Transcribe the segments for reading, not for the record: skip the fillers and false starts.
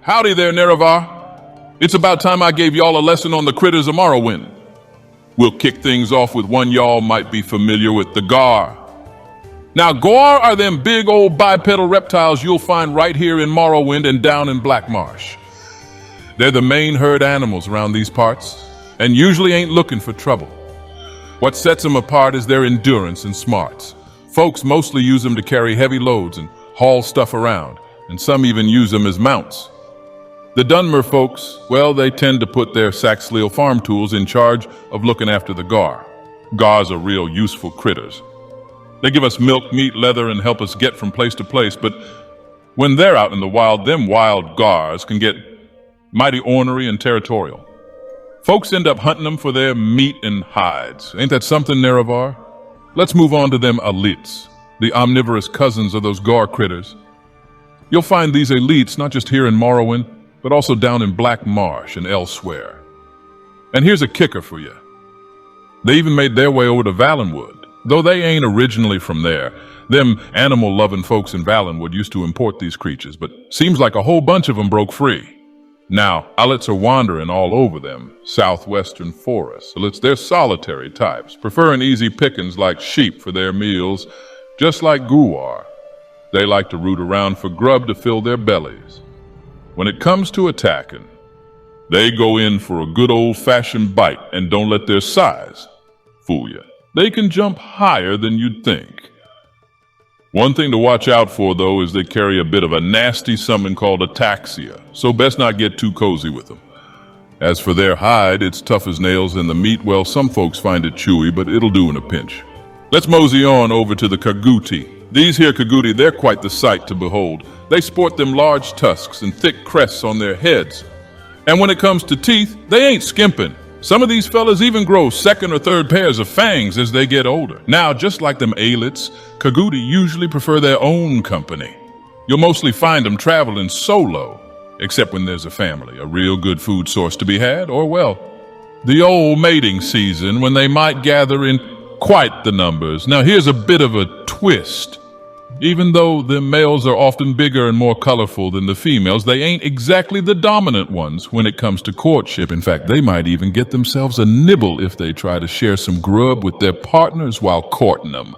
Howdy there, Nerevar. It's about time I gave y'all a lesson on the critters of Morrowind. We'll kick things off with one y'all might be familiar with, the Guar. Now, Guar are them big old bipedal reptiles you'll find right here in Morrowind and down in Black Marsh. They're the main herd animals around these parts, and usually ain't looking for trouble. What sets them apart is their endurance and smarts. Folks mostly use them to carry heavy loads and haul stuff around, and some even use them as mounts. The Dunmer folks, well, they tend to put their Saxhleel farm tools in charge of looking after the Guar. Guars are real useful critters. They give us milk, meat, leather, and help us get from place to place, but when they're out in the wild, them wild Guars can get mighty ornery and territorial. Folks end up hunting them for their meat and hides. Ain't that something, Nerevar? Let's move on to them Alits, the omnivorous cousins of those Guar critters. You'll find these elites not just here in Morrowind, but also down in Black Marsh and elsewhere. And here's a kicker for you. They even made their way over to Valenwood, though they ain't originally from there. Them animal-loving folks in Valenwood used to import these creatures, but seems like a whole bunch of them broke free. Now, Alits are wandering all over them southwestern forests. Alits, they're solitary types, preferring easy pickings like sheep for their meals, just like Guar. They like to root around for grub to fill their bellies. When it comes to attacking, they go in for a good old-fashioned bite and don't let their size fool you. They can jump higher than you'd think. One thing to watch out for, though, is they carry a bit of a nasty something called ataxia, so best not get too cozy with them. As for their hide, it's tough as nails, and the meat, well, some folks find it chewy, but it'll do in a pinch. Let's mosey on over to the Kagouti. These here Kaguti, they're quite the sight to behold. They sport them large tusks and thick crests on their heads. And when it comes to teeth, they ain't skimping. Some of these fellas even grow second or third pairs of fangs as they get older. Now, just like them Alits, Kaguti usually prefer their own company. You'll mostly find them traveling solo, except when there's a family, a real good food source to be had, or, well, the old mating season when they might gather in quite the numbers. Now, here's a bit of a twist. Even though the males are often bigger and more colorful than the females, they ain't exactly the dominant ones when it comes to courtship. In fact, they might even get themselves a nibble if they try to share some grub with their partners while courting them.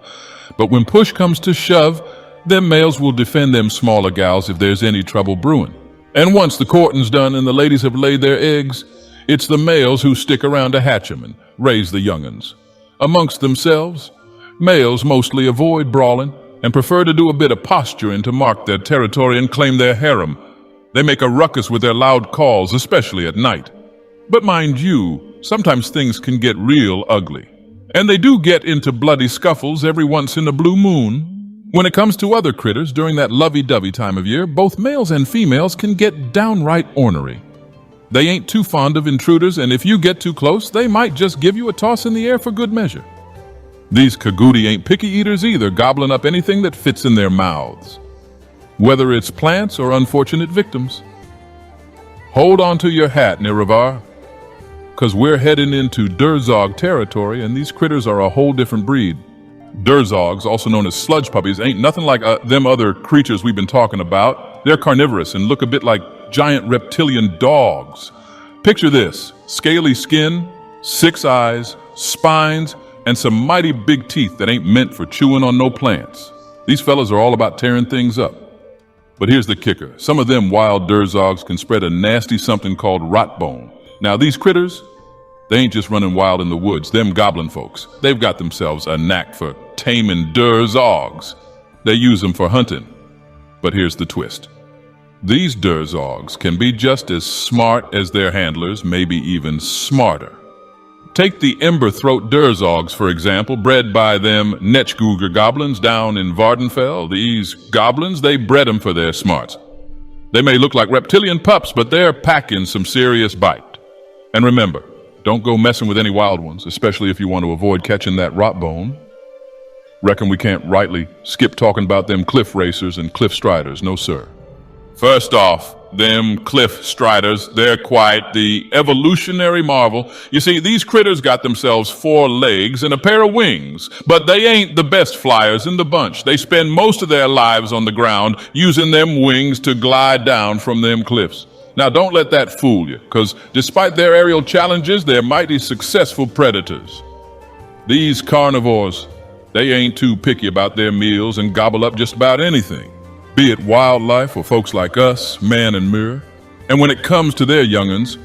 But when push comes to shove, them males will defend them smaller gals if there's any trouble brewing. And once the courting's done and the ladies have laid their eggs, it's the males who stick around to hatch them and raise the young'uns. Amongst themselves, males mostly avoid brawling and prefer to do a bit of posturing to mark their territory and claim their harem. They make a ruckus with their loud calls, especially at night. But mind you, sometimes things can get real ugly. And they do get into bloody scuffles every once in a blue moon. When it comes to other critters during that lovey-dovey time of year, both males and females can get downright ornery. They ain't too fond of intruders, and if you get too close, they might just give you a toss in the air for good measure. These Kaguti ain't picky eaters either, gobbling up anything that fits in their mouths, whether it's plants or unfortunate victims. Hold on to your hat, Nerevar, because we're heading into Durzog territory, and these critters are a whole different breed. Durzogs, also known as sludge puppies, ain't nothing like them other creatures we've been talking about. They're carnivorous and look a bit like giant reptilian dogs. Picture this: scaly skin, 6 eyes, spines, and some mighty big teeth that ain't meant for chewing on no plants. These fellas are all about tearing things up. But here's the kicker. Some of them wild Durzogs can spread a nasty something called rot bone. Now these critters, they ain't just running wild in the woods. Them goblin folks, they've got themselves a knack for taming Durzogs. They use them for hunting. But here's the twist. These Durzogs can be just as smart as their handlers, maybe even smarter. Take the Emberthroat Durzogs, for example, bred by them Netch goblins down in Vvardenfell. These goblins, they bred them for their smarts. They may look like reptilian pups, but they're packing some serious bite. And remember, don't go messing with any wild ones, especially if you want to avoid catching that rot bone. Reckon we can't rightly skip talking about them cliff racers and cliff striders, no sir. First off, them cliff striders, they're quite the evolutionary marvel. You see, these critters got themselves 4 legs and a pair of wings, but they ain't the best flyers in the bunch. They spend most of their lives on the ground using them wings to glide down from them cliffs. Now don't let that fool you, because despite their aerial challenges, they're mighty successful predators. These carnivores, they ain't too picky about their meals and gobble up just about anything, be it wildlife or folks like us, man and mirror. And when it comes to their young'uns,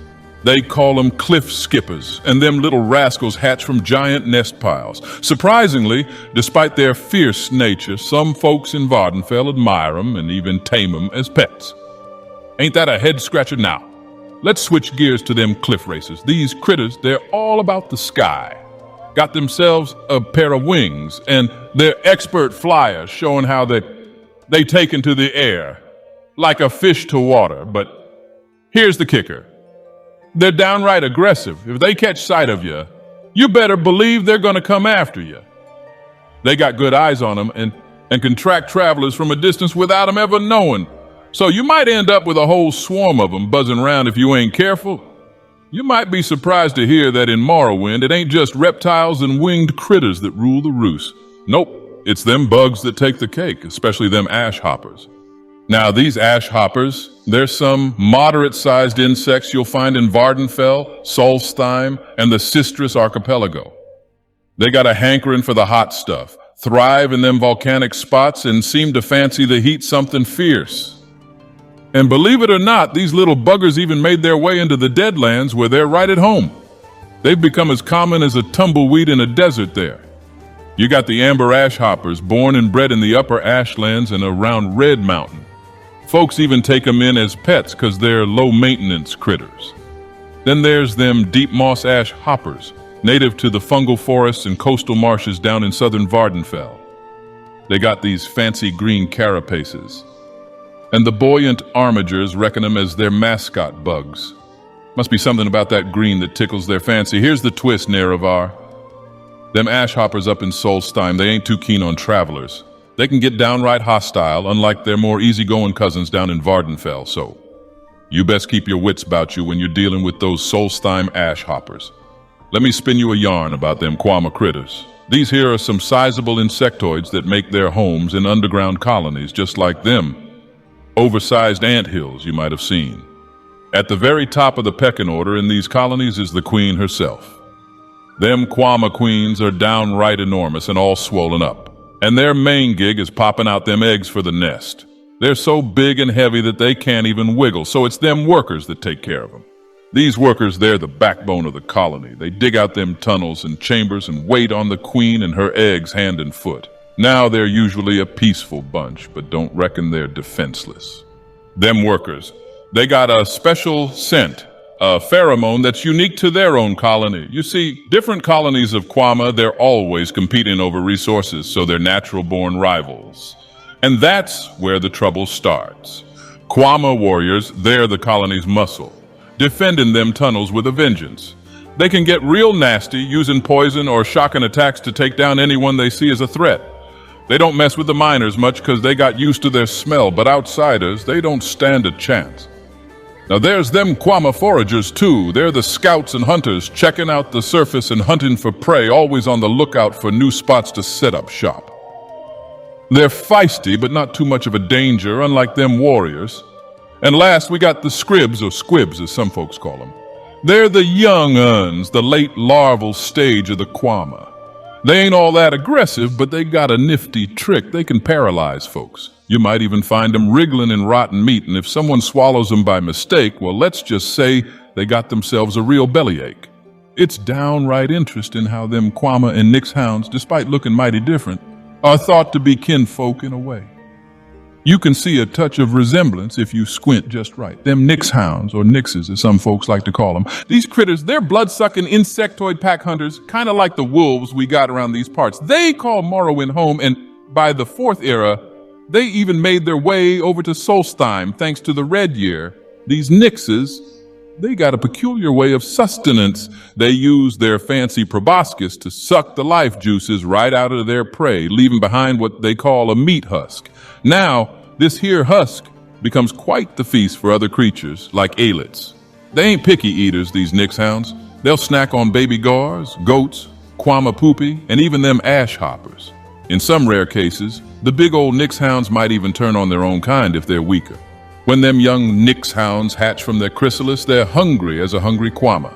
they call them cliff skippers, and them little rascals hatch from giant nest piles. Surprisingly, despite their fierce nature, some folks in Vvardenfell admire them and even tame them as pets. Ain't that a head-scratcher now? Let's switch gears to them cliff racers. These critters, they're all about the sky. Got themselves a pair of wings, and they're expert flyers, showing how they take into the air, like a fish to water. But here's the kicker. They're downright aggressive. If they catch sight of you, you better believe they're going to come after you. They got good eyes on them and can track travelers from a distance without them ever knowing. So you might end up with a whole swarm of them buzzing around if you ain't careful. You might be surprised to hear that in Morrowind, it ain't just reptiles and winged critters that rule the roost. Nope, it's them bugs that take the cake, especially them ash hoppers. Now, these ash hoppers, they're some moderate-sized insects you'll find in Vvardenfell, Solstheim, and the Sistrus Archipelago. They got a hankering for the hot stuff, thrive in them volcanic spots, and seem to fancy the heat something fierce. And believe it or not, these little buggers even made their way into the Deadlands where they're right at home. They've become as common as a tumbleweed in a desert there. You got the amber ash hoppers, born and bred in the upper ashlands and around Red Mountain. Folks even take them in as pets because they're low-maintenance critters. Then there's them deep moss ash hoppers, native to the fungal forests and coastal marshes down in southern Vvardenfell. They got these fancy green carapaces. And the buoyant armigers reckon them as their mascot bugs. Must be something about that green that tickles their fancy. Here's the twist, Nerevar. Them ash hoppers up in Solstheim, they ain't too keen on travelers. They can get downright hostile, unlike their more easygoing cousins down in Vvardenfell, so you best keep your wits about you when you're dealing with those Solstheim ash hoppers. Let me spin you a yarn about them Kwama critters. These here are some sizable insectoids that make their homes in underground colonies, just like them oversized anthills you might have seen. At the very top of the pecking order in these colonies is the queen herself. Them Kwama queens are downright enormous and all swollen up. And their main gig is popping out them eggs for the nest. They're so big and heavy that they can't even wiggle, so it's them workers that take care of them. These workers, they're the backbone of the colony. They dig out them tunnels and chambers and wait on the queen and her eggs hand and foot. Now they're usually a peaceful bunch, but don't reckon they're defenseless. Them workers, they got a special scent, a pheromone that's unique to their own colony. You see, different colonies of Kwama, they're always competing over resources, so they're natural-born rivals. And that's where the trouble starts. Kwama warriors, they're the colony's muscle, defending them tunnels with a vengeance. They can get real nasty, using poison or shocking attacks to take down anyone they see as a threat. They don't mess with the miners much because they got used to their smell, but outsiders, they don't stand a chance. Now there's them Kwama foragers too. They're the scouts and hunters checking out the surface and hunting for prey, always on the lookout for new spots to set up shop. They're feisty, but not too much of a danger, unlike them warriors. And last, we got the scribs, or squibs as some folks call them. They're the young uns, the late larval stage of the Kwama. They ain't all that aggressive, but they got a nifty trick. They can paralyze folks. You might even find them wriggling in rotten meat, and if someone swallows them by mistake, well, let's just say they got themselves a real bellyache. It's downright interesting how them Kwama and Nix-Hounds, despite looking mighty different, are thought to be kinfolk in a way. You can see a touch of resemblance if you squint just right. Them Nix-Hounds, or Nixes as some folks like to call them, these critters, they're blood-sucking insectoid pack hunters, kind of like the wolves we got around these parts. They call Morrowind home, and by the 4th era, they even made their way over to Solstheim thanks to the Red Year. These Nixes, they got a peculiar way of sustenance. They use their fancy proboscis to suck the life juices right out of their prey, leaving behind what they call a meat husk. Now, this here husk becomes quite the feast for other creatures, like Alits. They ain't picky eaters, these Nix-Hounds. They'll snack on baby Guars, goats, Kwama poopy, and even them ash hoppers. In some rare cases, the big old Nix-Hounds might even turn on their own kind if they're weaker. When them young Nix-Hounds hatch from their chrysalis, they're hungry as a hungry Kwama.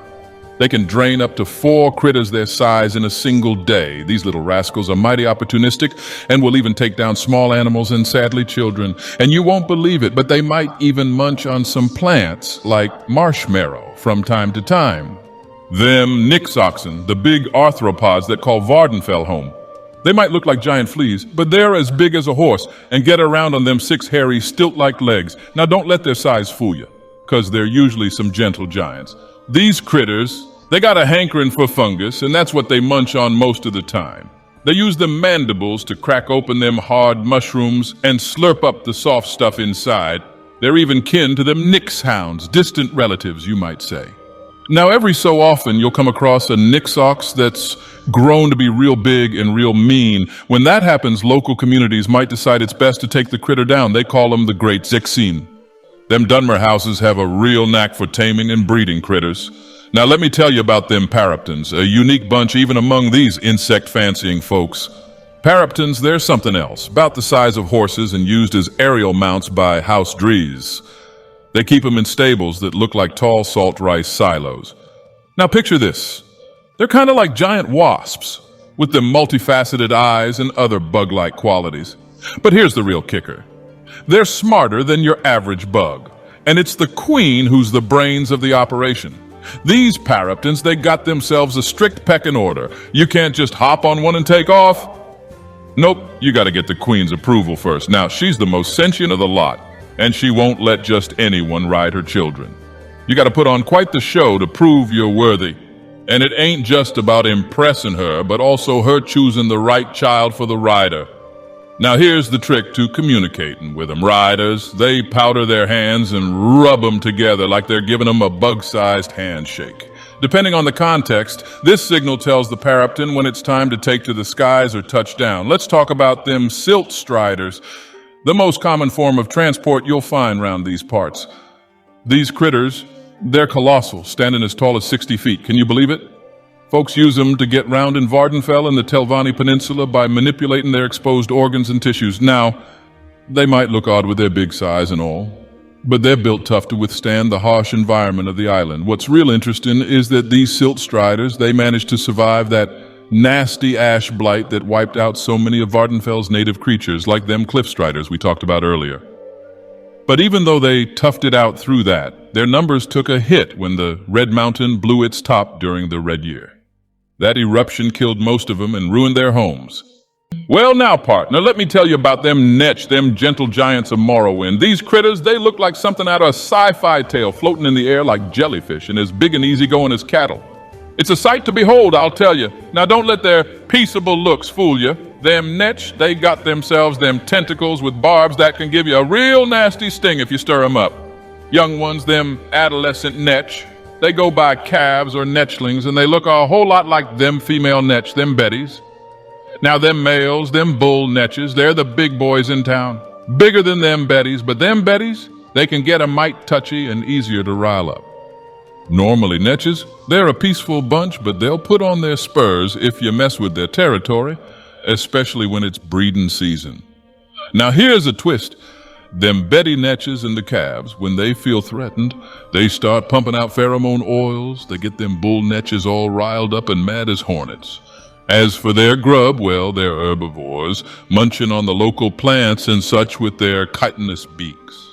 They can drain up to 4 critters their size in a single day. These little rascals are mighty opportunistic and will even take down small animals and sadly children. And you won't believe it, but they might even munch on some plants like marshmallow from time to time. Them Nix-Oxen, the big arthropods that call Vvardenfell home. They might look like giant fleas, but they're as big as a horse and get around on them 6 hairy, stilt-like legs. Now don't let their size fool you, because they're usually some gentle giants. These critters, they got a hankering for fungus, and that's what they munch on most of the time. They use the mandibles to crack open them hard mushrooms and slurp up the soft stuff inside. They're even kin to them Nix-Hounds, distant relatives, you might say. Now, every so often, you'll come across a Nix-Ox that's grown to be real big and real mean. When that happens, local communities might decide it's best to take the critter down. They call them the Great Zexine. Them Dunmer houses have a real knack for taming and breeding critters. Now, let me tell you about them Parraptons, a unique bunch even among these insect-fancying folks. Parraptons, they're something else, about the size of horses and used as aerial mounts by house drees. They keep them in stables that look like tall salt rice silos. Now picture this. They're kind of like giant wasps, with them multifaceted eyes and other bug-like qualities. But here's the real kicker. They're smarter than your average bug, and it's the queen who's the brains of the operation. These Parraptons, they got themselves a strict pecking order. You can't just hop on one and take off. Nope, you gotta get the queen's approval first. Now, she's the most sentient of the lot, and she won't let just anyone ride her children. You gotta put on quite the show to prove you're worthy. And it ain't just about impressing her, but also her choosing the right child for the rider. Now here's the trick to communicating with them. Riders, they powder their hands and rub them together like they're giving them a bug-sized handshake. Depending on the context, this signal tells the Parrapton when it's time to take to the skies or touch down. Let's talk about them Silt Striders, the most common form of transport you'll find around these parts. These critters, they're colossal, standing as tall as 60 feet. Can you believe it? Folks use them to get round in Vvardenfell and the Telvanni Peninsula by manipulating their exposed organs and tissues. Now, they might look odd with their big size and all, but they're built tough to withstand the harsh environment of the island. What's real interesting is that these Silt Striders, they managed to survive that nasty ash blight that wiped out so many of Vvardenfell's native creatures, like them Cliff Striders we talked about earlier. But even though they toughed it out through that, their numbers took a hit when the Red Mountain blew its top during the Red Year. That eruption killed most of them and ruined their homes. Well now, partner, let me tell you about them Netch, them gentle giants of Morrowind. These critters, they look like something out of a sci-fi tale, floating in the air like jellyfish and as big and easygoing as cattle. It's a sight to behold, I'll tell you. Now don't let their peaceable looks fool you. Them Netch, they got themselves them tentacles with barbs that can give you a real nasty sting if you stir them up. Young ones, them adolescent Netch, they go by calves or netchlings, and they look a whole lot like them female Netch, them Bettys. Now them males, them bull Netches, they're the big boys in town. Bigger than them Bettys, but them Bettys, they can get a mite touchy and easier to rile up. Normally Netches, they're a peaceful bunch, but they'll put on their spurs if you mess with their territory, especially when it's breeding season. Now here's a twist. Them Betty Netches and the calves, when they feel threatened, they start pumping out pheromone oils. They get them bull Netches all riled up and mad as hornets. As for their grub, well, they're herbivores, munching on the local plants and such with their chitinous beaks.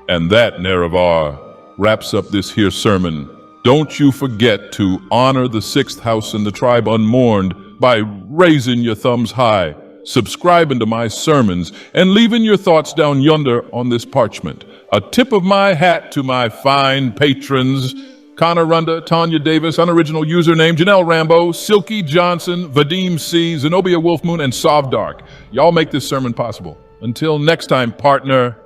And that, Nerevar, wraps up this here sermon. Don't you forget to honor the 6th house in the tribe unmourned by raising your thumbs high, subscribing to my sermons, and leaving your thoughts down yonder on this parchment. A tip of my hat to my fine patrons, Connor Runda, Tanya Davis, unoriginal username, Janelle Rambo, Silky Johnson, Vadim C, Zenobia Wolfmoon, and Sov Dark. Y'all make this sermon possible. Until next time, partner.